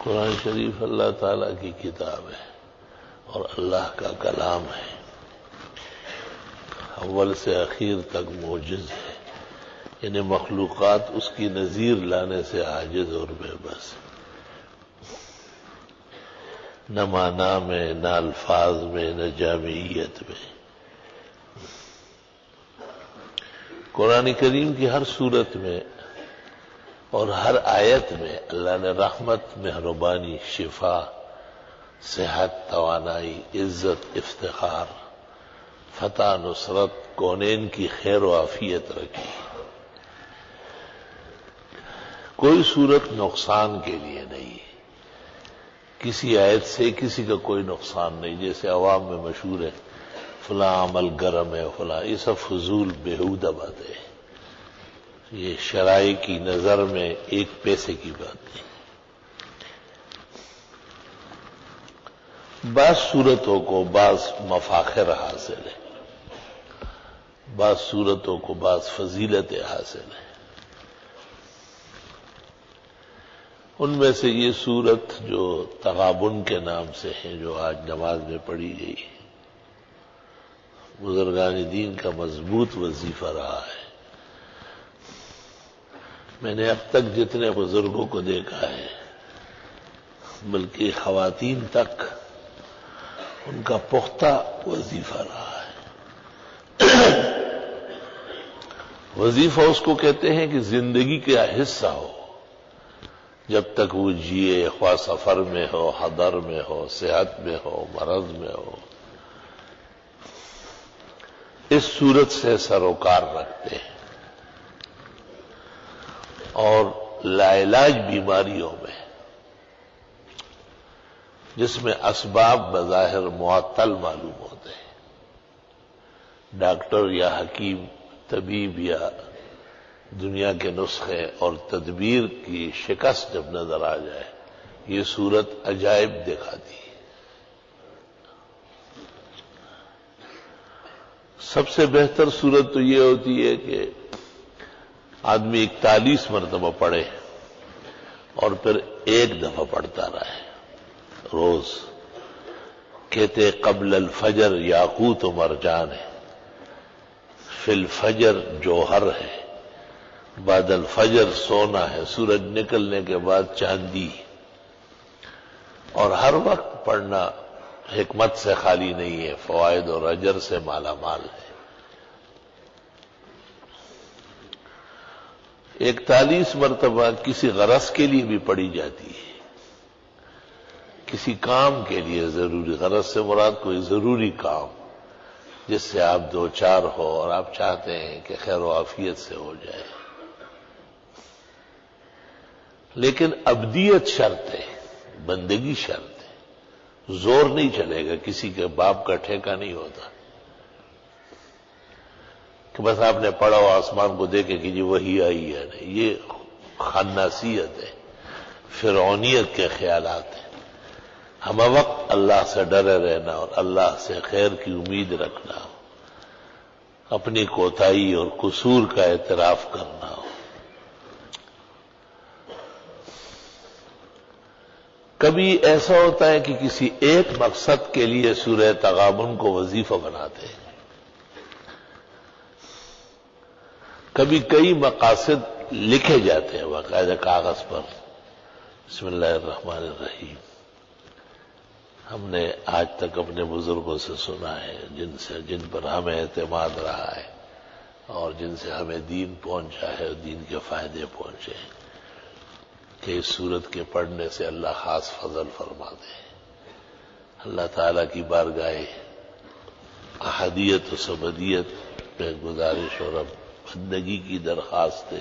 قرآن شریف اللہ تعالیٰ کی کتاب ہے اور اللہ کا کلام ہے، اول سے اخیر تک معجز ہے، یعنی مخلوقات اس کی نظیر لانے سے عاجز اور بے بس، نہ معنی میں، نہ الفاظ میں، نہ جامعیت میں۔ قرآن کریم کی ہر صورت میں اور ہر آیت میں اللہ نے رحمت، مہربانی، شفا، صحت، توانائی، عزت، افتخار، فتح، نصرت، کونین کی خیر و عافیت رکھی۔ کوئی صورت نقصان کے لیے نہیں، کسی آیت سے کسی کا کوئی نقصان نہیں، جیسے عوام میں مشہور ہے فلاں عمل گرم ہے، فلاں، یہ سب فضول بیہودہ باتیں ہیں، یہ شرائع کی نظر میں ایک پیسے کی بات نہیں۔ بعض صورتوں کو بعض مفاخر حاصل ہے، بعض صورتوں کو بعض فضیلتیں حاصل ہیں، ان میں سے یہ صورت جو تغابن کے نام سے ہے، جو آج نماز میں پڑھی گئی، بزرگان دین کا مضبوط وظیفہ رہا ہے۔ میں نے اب تک جتنے بزرگوں کو دیکھا ہے، بلکہ خواتین تک، ان کا پختہ وظیفہ رہا ہے۔ وظیفہ اس کو کہتے ہیں کہ زندگی کا حصہ ہو، جب تک وہ جیے، خواہ سفر میں ہو، حضر میں ہو، صحت میں ہو، مرض میں ہو، اس صورت سے سروکار رکھتے ہیں، اور لاعلاج بیماریوں میں جس میں اسباب بظاہر معطل معلوم ہوتے ہیں، ڈاکٹر یا حکیم، طبیب یا دنیا کے نسخے اور تدبیر کی شکست جب نظر آ جائے، یہ صورت عجائب دکھاتی ہے۔ سب سے بہتر صورت تو یہ ہوتی ہے کہ آدمی 41 مرتبہ پڑھے اور پھر ایک دفعہ پڑھتا رہے روز۔ کہتے قبل الفجر یاقوت و مرجان ہے، فی الفجر جوہر ہے، بعد الفجر سونا ہے، سورج نکلنے کے بعد چاندی، اور ہر وقت پڑھنا حکمت سے خالی نہیں ہے، فوائد اور اجر سے مالا مال ہے۔ 41 مرتبہ کسی غرض کے لیے بھی پڑھی جاتی ہے، کسی کام کے لیے ضروری، غرض سے مراد کوئی ضروری کام جس سے آپ دو چار ہو اور آپ چاہتے ہیں کہ خیر و عافیت سے ہو جائے، لیکن ابدیت شرط ہے، بندگی شرط ہے، زور نہیں چلے گا، کسی کے باپ کا ٹھیکہ نہیں ہوتا کہ بس آپ نے پڑھا ہو آسمان کو دیکھے کہ جی وہی آئی ہے، نہیں، یہ خناسیت ہے، فرعونیت کے خیالات ہیں۔ ہم وقت اللہ سے ڈرے رہنا اور اللہ سے خیر کی امید رکھنا ہو، اپنی کوتاہی اور قصور کا اعتراف کرنا ہو۔ کبھی ایسا ہوتا ہے کہ کسی ایک مقصد کے لیے سورہ تغابن کو وظیفہ بناتے ہیں، کبھی کئی مقاصد لکھے جاتے ہیں باقاعدہ کاغذ پر۔ بسم اللہ الرحمن الرحیم، ہم نے آج تک اپنے بزرگوں سے سنا ہے، جن پر ہمیں اعتماد رہا ہے اور جن سے ہمیں دین پہنچا ہے، دین کے فائدے پہنچے ہیں، کہ اس سورت کے پڑھنے سے اللہ خاص فضل فرماتے ہیں۔ اللہ تعالیٰ کی بارگاہ احدیت و سمدیت میں گزارش اور بندگی کی درخواست ہے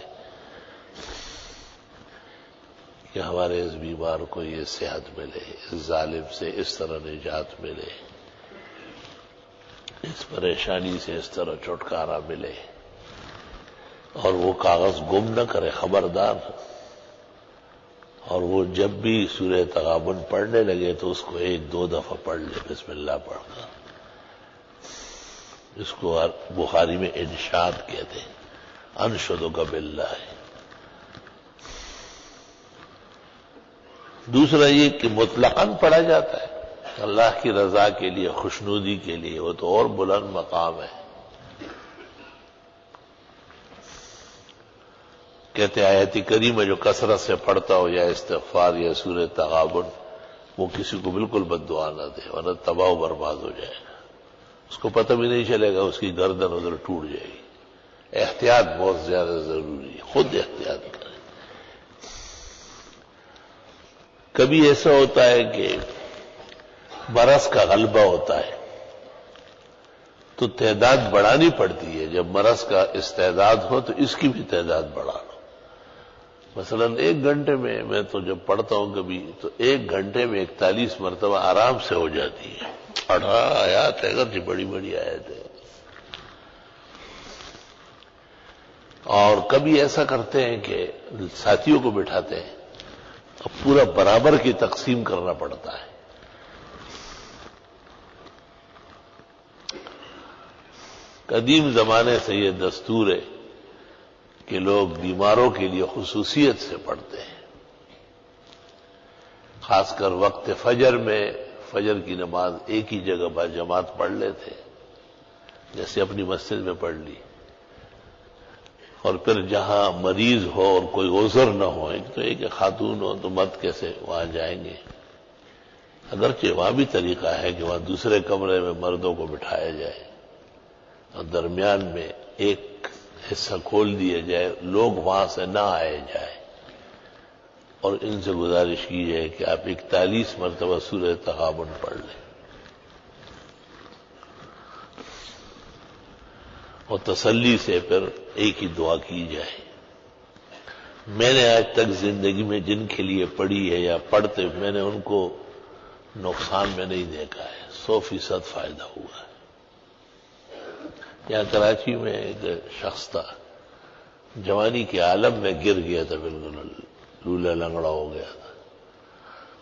کہ ہمارے اس بیمار کو یہ صحت ملے، اس ظالم سے اس طرح نجات ملے، اس پریشانی سے اس طرح چھٹکارا ملے، اور وہ کاغذ گم نہ کرے، خبردار۔ اور وہ جب بھی سورہ تغابن پڑھنے لگے تو اس کو 1-2 دفعہ پڑھ لے، بسم اللہ پڑھ کر۔ اس کو بخاری میں انشاد کہتے ہیں، انشدک باللہ۔ دوسرا یہ کہ مطلقاً پڑھا جاتا ہے اللہ کی رضا کے لیے، خوشنودی کے لیے، وہ تو اور بلند مقام ہے۔ کہتے ہیں آیت کریمہ جو کثرت سے پڑھتا ہو یا استغفار یا سورہ تغابن، وہ کسی کو بالکل بد دعا نہ دے ورنہ تباہ و برباد ہو جائے گا، اس کو پتہ بھی نہیں چلے گا، اس کی گردن ادھر ٹوٹ جائے گی۔ احتیاط بہت زیادہ ضروری ہے، خود احتیاط کریں۔ کبھی ایسا ہوتا ہے کہ مرض کا غلبہ ہوتا ہے تو تعداد بڑھانی پڑتی ہے، جب مرض کا استعداد ہو تو اس کی بھی تعداد بڑھا لو۔ مثلا 1 گھنٹے میں تو جب پڑھتا ہوں کبھی تو 1 گھنٹے میں 41 مرتبہ آرام سے ہو جاتی ہے۔ 18 آیات ہے، اگرچہ بڑی بڑی آیت ہے۔ اور کبھی ایسا کرتے ہیں کہ ساتھیوں کو بٹھاتے ہیں، اب پورا برابر کی تقسیم کرنا پڑتا ہے۔ قدیم زمانے سے یہ دستور ہے کہ لوگ بیماروں کے لیے خصوصیت سے پڑھتے ہیں، خاص کر وقت فجر میں فجر کی نماز ایک ہی جگہ باجماعت پڑھ لیتے، جیسے اپنی مسجد میں پڑھ لی، اور پھر جہاں مریض ہو اور کوئی عذر نہ ہو، ایک تو ایک خاتون ہو تو مرد کیسے وہاں جائیں گے، اگرچہ وہاں بھی طریقہ ہے کہ وہاں دوسرے کمرے میں مردوں کو بٹھایا جائے اور درمیان میں ایک حصہ کھول دیا جائے، لوگ وہاں سے نہ آئے جائے، اور ان سے گزارش کی جائے کہ آپ 41 مرتبہ سورہ تغابن پڑھ لیں اور تسلی سے پھر ایک ہی دعا کی جائے۔ میں نے آج تک زندگی میں جن کے لیے پڑھی ہے یا پڑھتے، میں نے ان کو نقصان میں نہیں دیکھا ہے، 100% فائدہ ہوا ہے۔ یہاں کراچی میں ایک شخص تھا، جوانی کے عالم میں گر گیا تھا، بالکل لولا لنگڑا ہو گیا تھا۔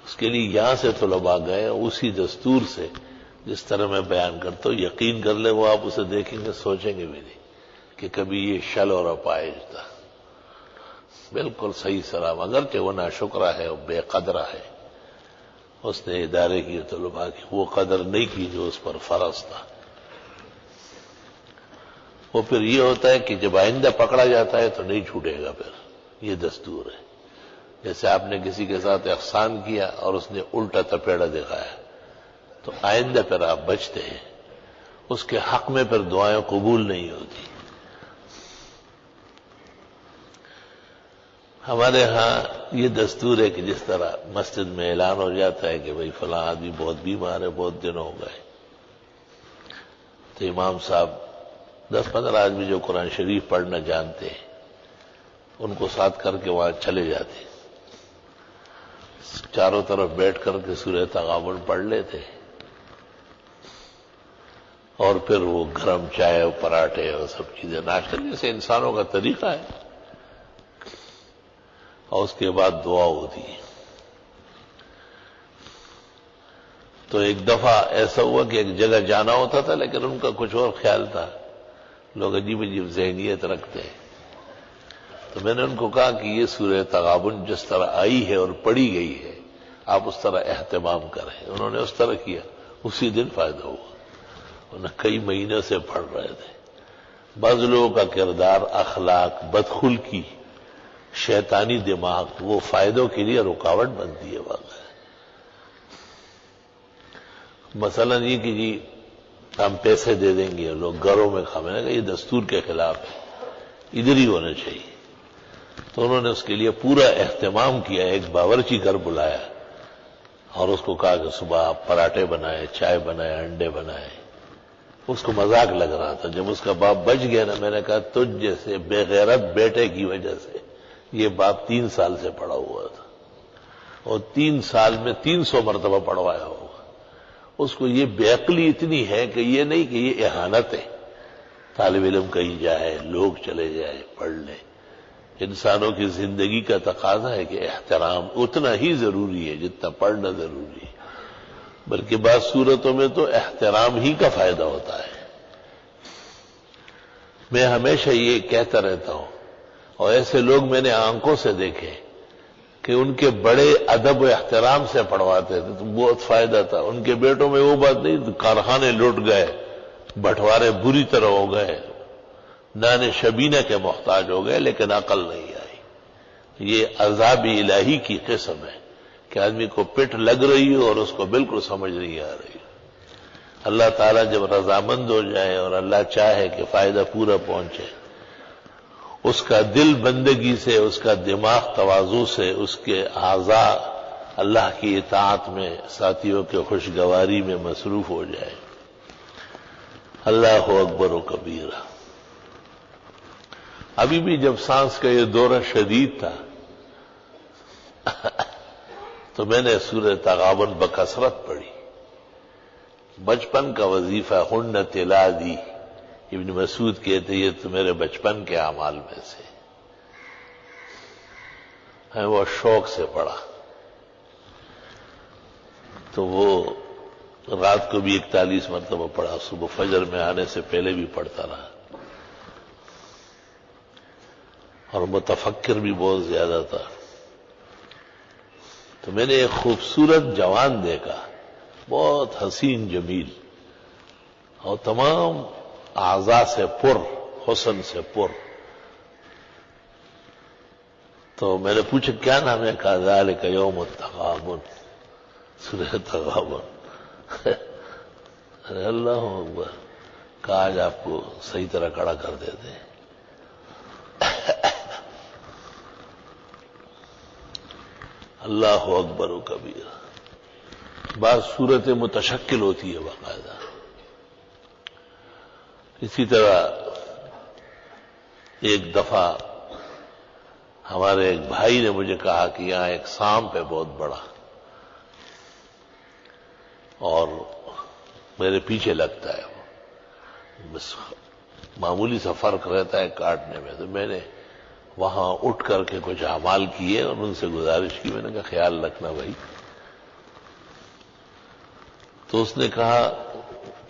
اس کے لیے یہاں سے طلباء گئے، اسی دستور سے جس طرح میں بیان کرتا ہوں، یقین کر لیں وہ آپ اسے دیکھیں گے سوچیں گے بھی نہیں کہ کبھی یہ شل اور اپائج تھا، بالکل صحیح سلام، اگرچہ وہ ناشکرہ ہے اور بے قدرہ ہے، اس نے ادارے کی طلباء کی وہ قدر نہیں کی جو اس پر فرض تھا۔ وہ پھر یہ ہوتا ہے کہ جب آئندہ پکڑا جاتا ہے تو نہیں چھوٹے گا، پھر یہ دستور ہے۔ جیسے آپ نے کسی کے ساتھ احسان کیا اور اس نے الٹا تپیڑا دکھایا تو آئندہ پھر آپ بچتے ہیں، اس کے حق میں پھر دعائیں قبول نہیں ہوتی۔ ہمارے ہاں یہ دستور ہے کہ جس طرح مسجد میں اعلان ہو جاتا ہے کہ بھئی فلاں آدمی بہت بیمار ہے، بہت دن ہو گئے، تو امام صاحب 10-15 آدمی جو قرآن شریف پڑھنا جانتے ہیں ان کو ساتھ کر کے وہاں چلے جاتے، چاروں طرف بیٹھ کر کے سورہ تغابن پڑھ لیتے، اور پھر وہ گرم چائے اور پراٹھے اور سب چیزیں ناشتہ جیسے انسانوں کا طریقہ ہے، اور اس کے بعد دعا ہوتی ہے۔ تو ایک دفعہ ایسا ہوا کہ ایک جگہ جانا ہوتا تھا لیکن ان کا کچھ اور خیال تھا، لوگ عجیب عجیب ذہنیت رکھتے ہیں، تو میں نے ان کو کہا کہ یہ سورہ تغابن جس طرح آئی ہے اور پڑھی گئی ہے آپ اس طرح اہتمام کریں۔ انہوں نے اس طرح کیا، اسی دن فائدہ ہوا، انہیں کئی مہینے سے پڑھ رہے تھے۔ بعض لوگوں کا کردار، اخلاق، بدخلقی، شیطانی دماغ وہ فائدوں کے لیے رکاوٹ بنتی ہے واقعہ۔ مثلا یہ کہ جی ہم پیسے دے دیں گے، لوگ گھروں میں کھانے گا، یہ دستور کے خلاف ہے، ادھر ہی ہونا چاہیے۔ تو انہوں نے اس کے لیے پورا اہتمام کیا، ایک باورچی گھر بلایا اور اس کو کہا کہ صبح آپ پراٹھے بنائے، چائے بنائے، انڈے بنائے۔ اس کو مذاق لگ رہا تھا، جب اس کا باپ بچ گیا نا، میں نے کہا تجھ جیسے بے غیرت بیٹے کی وجہ سے یہ باپ 3 سال سے پڑا ہوا تھا اور 3 سال میں 300 مرتبہ پڑھوایا ہوگا۔ اس کو یہ بے عقلی اتنی ہے کہ یہ نہیں کہ یہ اہانت ہے، طالب علم کہیں جائے، لوگ چلے جائے، پڑھ لیں۔ انسانوں کی زندگی کا تقاضا ہے کہ احترام اتنا ہی ضروری ہے جتنا پڑھنا ضروری ہے، بلکہ بعض صورتوں میں تو احترام ہی کا فائدہ ہوتا ہے۔ میں ہمیشہ یہ کہتا رہتا ہوں، اور ایسے لوگ میں نے آنکھوں سے دیکھے کہ ان کے بڑے ادب و احترام سے پڑھواتے تھے تو بہت فائدہ تھا. ان کے بیٹوں میں وہ بات نہیں کارخانے لوٹ گئے، بٹوارے بری طرح ہو گئے، نان شبینہ کے محتاج ہو گئے، لیکن عقل نہیں آئی. یہ عذاب الہی کی قسم ہے کہ آدمی کو پٹ لگ رہی ہو اور اس کو بالکل سمجھ نہیں آ رہی. اللہ تعالیٰ جب رضامند ہو جائے اور اللہ چاہے کہ فائدہ پورا پہنچے، اس کا دل بندگی سے، اس کا دماغ تواضع سے، اس کے اعضاء اللہ کی اطاعت میں، ساتھیوں کے خوشگواری میں مصروف ہو جائے. اللہ اکبر و کبیرہ. ابھی بھی جب سانس کا یہ دورہ شدید تھا تو میں نے سورہ تغابن بکثرت پڑھی. بچپن کا وظیفہ ہن تلادی. ابن مسعود کہتے یہ تو میرے بچپن کے اعمال میں سے ہے. وہ شوق سے پڑھا تو وہ رات کو بھی 41 مرتبہ پڑھا، صبح فجر میں آنے سے پہلے بھی پڑھتا رہا. اور متفکر بھی بہت زیادہ تھا. تو میں نے ایک خوبصورت جوان دیکھا، بہت حسین جمیل اور تمام اعضاء سے پر، حسن سے پر. تو میں نے پوچھا کیا نام ہے؟ کہا ذالک یوم التغابن، سورہ تغابن. اللہ اکبر. کہا آج آپ کو صحیح طرح کھڑا کر دیتے ہیں. اللہ اکبر و کبیر. بعض صورت متشکل ہوتی ہے باقاعدہ. اسی طرح ایک دفعہ ہمارے ایک بھائی نے مجھے کہا کہ یہاں ایک سانپ ہے بہت بڑا اور میرے پیچھے لگتا ہے، وہ بس معمولی سا فرق رہتا ہے کاٹنے میں. تو میں نے وہاں اٹھ کر کے کچھ اعمال کیے اور ان سے گزارش کی. میں نے کہا خیال رکھنا بھائی. تو اس نے کہا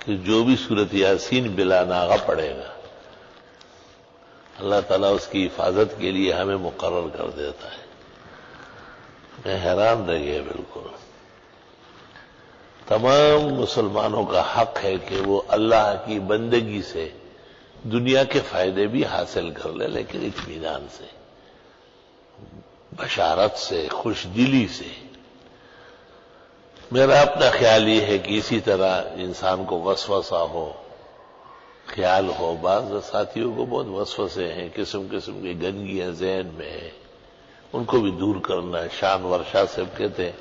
کہ جو بھی سورت یاسین بلا ناغہ پڑھے گا اللہ تعالیٰ اس کی حفاظت کے لیے ہمیں مقرر کر دیتا ہے. میں حیران رہ گیا بالکل. تمام مسلمانوں کا حق ہے کہ وہ اللہ کی بندگی سے دنیا کے فائدے بھی حاصل کر لے، لیکن اطمینان سے، بشارت سے، خوش دلی سے. میرا اپنا خیال یہ ہے کہ اسی طرح انسان کو وسوسہ ہو، خیال ہو. بعض ساتھیوں کو بہت وسوسے ہیں، قسم قسم کی گندگیاں ذہن میں ہیں، ان کو بھی دور کرنا ہے. شانور شاہ صاحب کہتے ہیں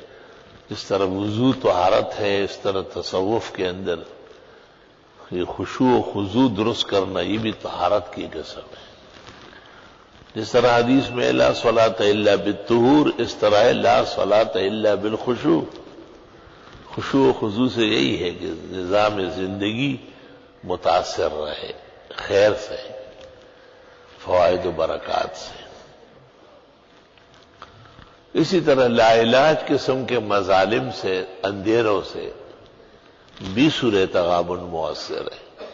اس طرح وضو طہارت ہے، اس طرح تصوف کے اندر یہ خشوع و خضوع درست کرنا یہ بھی طہارت کی قسم ہے. جس طرح حدیث میں لا صلاۃ الا بالطہور، اس طرح ہے لا صلاۃ الا بالخشوع. خشوع و خضوع سے یہی ہے کہ نظام زندگی متاثر رہے خیر سے، فوائد و برکات سے. اسی طرح لا علاج قسم کے مظالم سے، اندھیروں سے بھی سورہ تغابن مؤثر ہے.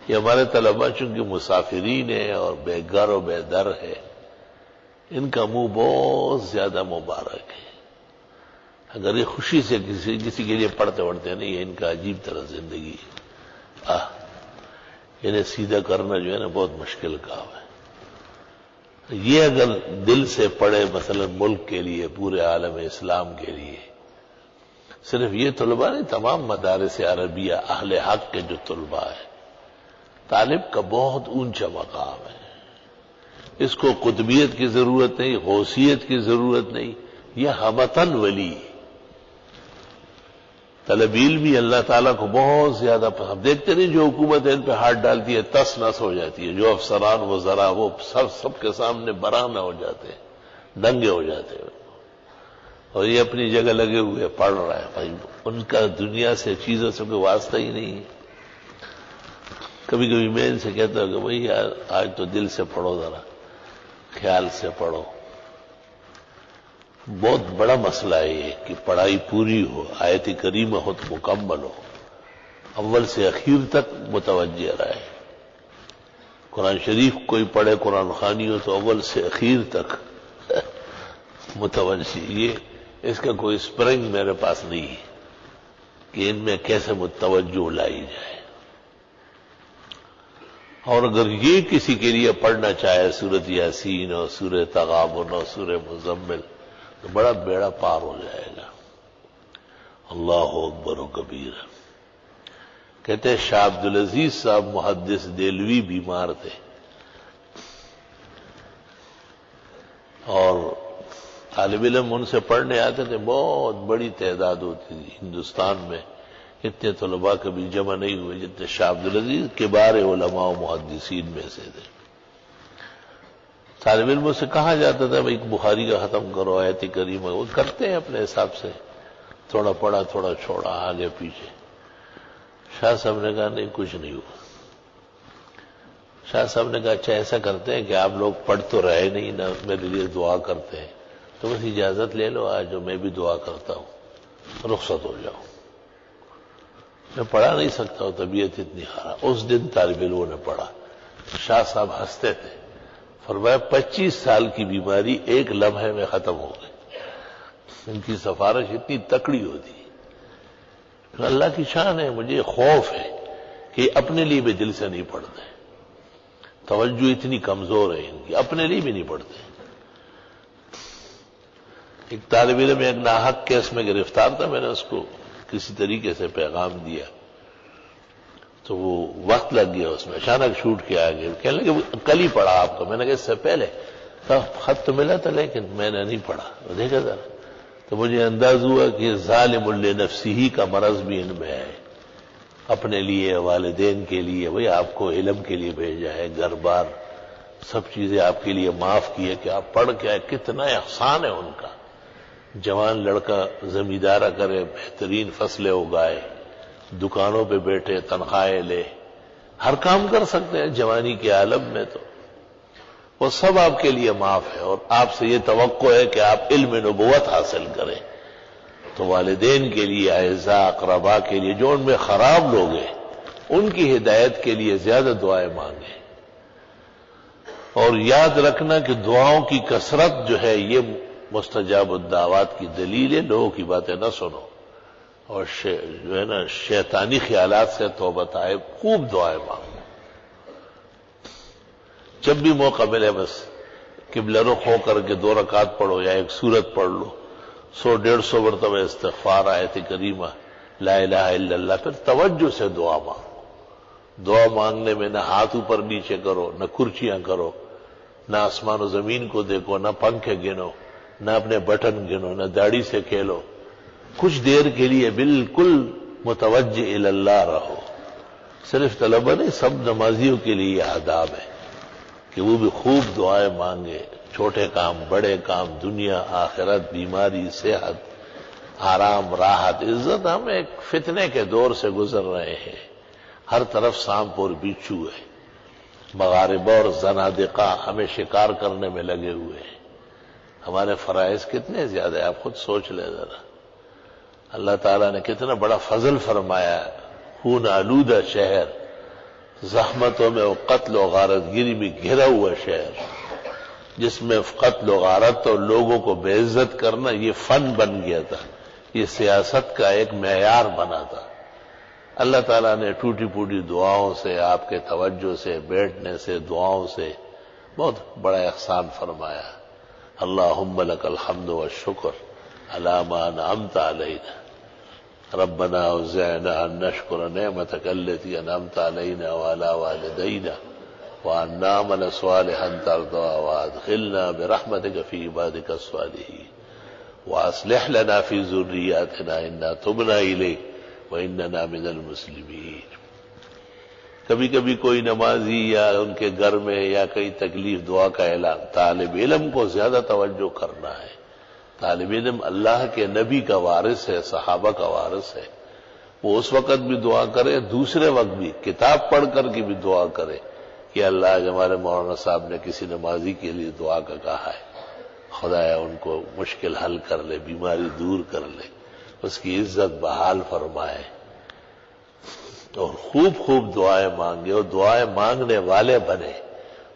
یہ ہمارے طلباء چونکہ مسافرین ہیں اور بے گھر و بے در ہے، ان کا منہ بہت زیادہ مبارک ہے. اگر یہ خوشی سے کسی کے لیے پڑھتے نہیں ہے، ان کا عجیب طرح زندگی ہے. انہیں سیدھا کرنا جو ہے نا بہت مشکل کام ہے. یہ اگر دل سے پڑھے مثلا ملک کے لیے، پورے عالم اسلام کے لیے، صرف یہ طلباء نہیں، تمام مدارس عربیہ اہل حق کے جو طلباء ہیں، طالب کا بہت اونچا مقام ہے. اس کو قطبیت کی ضرورت نہیں، غوثیت کی ضرورت نہیں، یہ ہمتن ولی. طلب علمی اللہ تعالیٰ کو بہت زیادہ پسند. دیکھتے نہیں جو حکومت ان پہ ہاتھ ڈالتی ہے تس نس ہو جاتی ہے. جو افسران وزراء وہ سب کے سامنے برہنہ ہو جاتے ہیں، دنگے ہو جاتے ہیں. اور یہ اپنی جگہ لگے ہوئے پڑھ رہا ہے. بھائی ان کا دنیا سے چیزوں سے کوئی واسطہ ہی نہیں ہے. کبھی کبھی میں ان سے کہتا ہوں کہ بھائی یار آج تو دل سے پڑھو، ذرا خیال سے پڑھو. بہت بڑا مسئلہ ہے یہ کہ پڑھائی پوری ہو، آیت کریمہ خود مکمل ہو، اول سے اخیر تک متوجہ رہے. قرآن شریف کوئی پڑھے قرآن خوانی ہو تو اول سے اخیر تک متوجہ، یہ اس کا کوئی اسپرنگ میرے پاس نہیں ہے کہ ان میں کیسے متوجہ لائی جائے. اور اگر یہ کسی کے لیے پڑھنا چاہے سورۃ یاسین اور سورہ تغابن اور سورہ مزمل تو بڑا بیڑا پار ہو جائے گا. اللہ اکبر و کبیر. کہتے ہیں شاہ عبدالعزیز صاحب محدث دہلوی بیمار تھے اور طالب علم ان سے پڑھنے آتے تھے، بہت بڑی تعداد ہوتی تھی. ہندوستان میں اتنے طلباء کبھی جمع نہیں ہوئے جتنے شاہ عبدالعزیز کبار علماء و محدثین میں سے تھے. طالب علموں سے کہا جاتا تھا بھائی بخاری کا ختم کرو، آیت کریمہ، وہ کرتے ہیں اپنے حساب سے، تھوڑا پڑھا تھوڑا چھوڑا آگے پیچھے. شاہ صاحب نے کہا نہیں کچھ نہیں ہوا. شاہ صاحب نے کہا اچھا ایسا کرتے ہیں کہ آپ لوگ پڑھ تو رہے نہیں نا، میرے لیے دعا کرتے ہیں تو بس اجازت لے لو آج میں بھی دعا کرتا ہوں، رخصت ہو جاؤ. میں پڑھا نہیں سکتا ہوں، طبیعت اتنی خراب. اس دن طالب علموں نے پڑھا. شاہ صاحب ہنستے تھے، فرمایا 25 سال کی بیماری ایک لمحے میں ختم ہو گئی. ان کی سفارش اتنی تکڑی ہوتی. اللہ کی شان ہے. مجھے خوف ہے کہ اپنے لیے بھی دل سے نہیں پڑھتے، توجہ اتنی کمزور ہے ان کی، اپنے لیے بھی نہیں پڑھتے. ایک طالب علم ایک ناحق کیس میں گرفتار تھا، میں نے اس کو کسی طریقے سے پیغام دیا تو وہ وقت لگ گیا اس میں، اچانک چھوٹ کے آ گئے. کہنے لگے کل ہی پڑھا آپ کو. میں نے کہا اس سے پہلے خط تو ملا تھا لیکن میں نے نہیں پڑھا. دیکھا ذرا تو مجھے انداز ہوا کہ ظالم لنفسہ کا مرض بھی ان میں ہے. اپنے لیے، والدین کے لیے، بھئی آپ کو علم کے لیے بھیجا ہے، گھر بار سب چیزیں آپ کے لیے معاف کی ہے کہ آپ پڑھ کے آئے. کتنا احسان ہے ان کا. جوان لڑکا زمیندارہ کرے، بہترین فصلیں اگائے، دکانوں پہ بیٹھے تنخواہیں لے، ہر کام کر سکتے ہیں جوانی کے عالم میں. تو وہ سب آپ کے لیے معاف ہے اور آپ سے یہ توقع ہے کہ آپ علم نبوت حاصل کریں. تو والدین کے لیے، اعزاء اقرباء کے لیے، جو ان میں خراب لوگ ہیں ان کی ہدایت کے لیے زیادہ دعائیں مانگیں. اور یاد رکھنا کہ دعاؤں کی کثرت جو ہے یہ مستجاب الدعوات کی دلیل ہے. لوگوں کی باتیں نہ سنو اور جو ہے نا شیطانی خیالات سے توبہ طائب خوب دعائیں مانگو. جب بھی موقع ملے بس قبلہ رخ ہو کر کے 2 رکعت پڑھو یا ایک سورت پڑھ لو، 100-150 مرتبہ استغفار، آیت کریمہ، لا الہ الا اللہ. پھر توجہ سے دعا مانگو. دعا مانگنے میں نہ ہاتھ اوپر نیچے کرو، نہ کرچیاں کرو، نہ آسمان و زمین کو دیکھو، نہ پنکھے گنو، نہ اپنے بٹن گنو، نہ داڑھی سے کھیلو. کچھ دیر کے لیے بالکل متوجہ الی اللہ رہو. صرف طلبہ نہیں، سب نمازیوں کے لیے یہ آداب ہے کہ وہ بھی خوب دعائیں مانگے. چھوٹے کام، بڑے کام، دنیا آخرت، بیماری، صحت، آرام، راحت، عزت. ہم ایک فتنے کے دور سے گزر رہے ہیں. ہر طرف سانپ اور بچھو ہے. مغاربہ اور زنادقہ ہمیں شکار کرنے میں لگے ہوئے ہیں. ہمارے فرائض کتنے زیادہ ہیں، آپ خود سوچ لیں ذرا. اللہ تعالیٰ نے کتنا بڑا فضل فرمایا. خون آلودہ شہر، زحمتوں میں و قتل و غارت گیری میں گھرا ہوا شہر، جس میں قتل و غارت اور لوگوں کو بے عزت کرنا یہ فن بن گیا تھا، یہ سیاست کا ایک معیار بنا تھا. اللہ تعالیٰ نے ٹوٹی پوٹی دعاؤں سے، آپ کے توجہ سے، بیٹھنے سے، دعاؤں سے بہت بڑا احسان فرمایا. اللہم لک الحمد والشکر علی ما انعمت علینا ربنا اوزعنا ان نشکر نعمتک التی انعمت علینا وعلی والدینا وان نعمل صالحا ترضاہ وادخلنا برحمتک فی عبادک الصالحین واصلح لنا فی ذریاتنا انا تبنا الیک واننا من المسلمین. کبھی کبھی کوئی نمازی یا ان کے گھر میں یا کئی تکلیف، دعا کا اعلان. طالب علم کو زیادہ توجہ کرنا ہے. طالب علم اللہ کے نبی کا وارث ہے، صحابہ کا وارث ہے. وہ اس وقت بھی دعا کرے، دوسرے وقت بھی کتاب پڑھ کر کے بھی دعا کرے کہ اللہ ہمارے مولانا صاحب نے کسی نمازی کے لیے دعا کا کہا ہے، خدایا ان کو مشکل حل کر لے، بیماری دور کر لے، اس کی عزت بحال فرمائے. اور خوب خوب دعائیں مانگے اور دعائیں مانگنے والے بنے.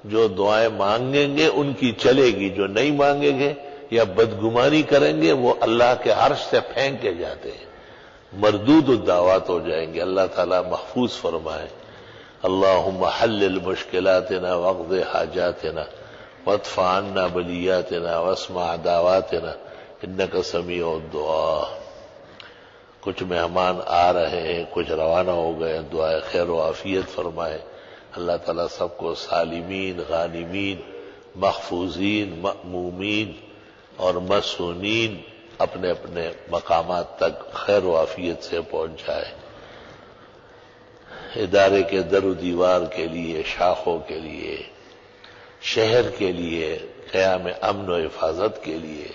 جو دعائیں مانگیں گے ان کی چلے گی، جو نہیں مانگیں گے یا بدگمانی کریں گے وہ اللہ کے عرش سے پھینکے جاتے ہیں، مردود الدعوات ہو جائیں گے۔ اللہ تعالیٰ محفوظ فرمائے۔ اللہم حلل مشکلاتنا واقض حاجاتنا وادفع عنا بلیاتنا واسمع دعواتنا انک سمیع الدعاء۔ کچھ مہمان آ رہے ہیں، کچھ روانہ ہو گئے، دعائے خیر و عافیت فرمائے۔ اللہ تعالیٰ سب کو سالمین، غانمین، محفوظین، مأمومین اور مسونین اپنے اپنے مقامات تک خیر و عافیت سے پہنچائے۔ ادارے کے در و دیوار کے لیے، شاخوں کے لیے، شہر کے لیے، قیام امن و حفاظت کے لیے،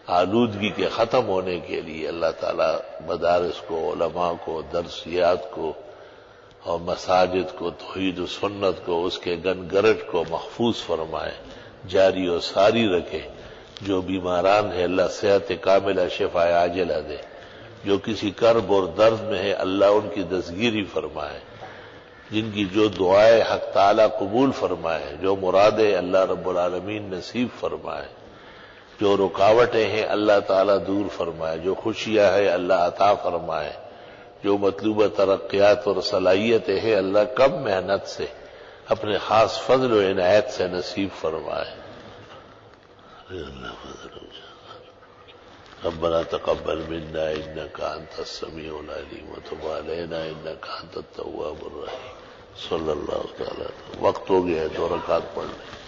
آلودگی کے ختم ہونے کے لیے اللہ تعالیٰ مدارس کو، علماء کو، درسیات کو اور مساجد کو، توحید و سنت کو، اس کے گنگرٹ کو محفوظ فرمائے، جاری و ساری رکھے۔ جو بیماران ہیں اللہ صحت کاملہ، شفا عاجلہ دے۔ جو کسی کرب اور درد میں ہے اللہ ان کی دستگیری فرمائے۔ جن کی جو دعائیں حق تعالیٰ قبول فرمائے، جو مرادیں اللہ رب العالمین نصیب فرمائے، جو رکاوٹیں ہیں اللہ تعالیٰ دور فرمائے، جو خوشیاں ہیں اللہ عطا فرمائے، جو مطلوبہ ترقیات اور صلاحیتیں ہیں اللہ کم محنت سے اپنے خاص فضل و عنایت سے نصیب فرمائے۔ ربنا تقبل منا انك انت السميع العليم وتب علينا انك انت التواب الرحيم۔ صلی اللہ تعالی۔ وقت ہو گیا ہے، 2 رکعت پڑھ لیں۔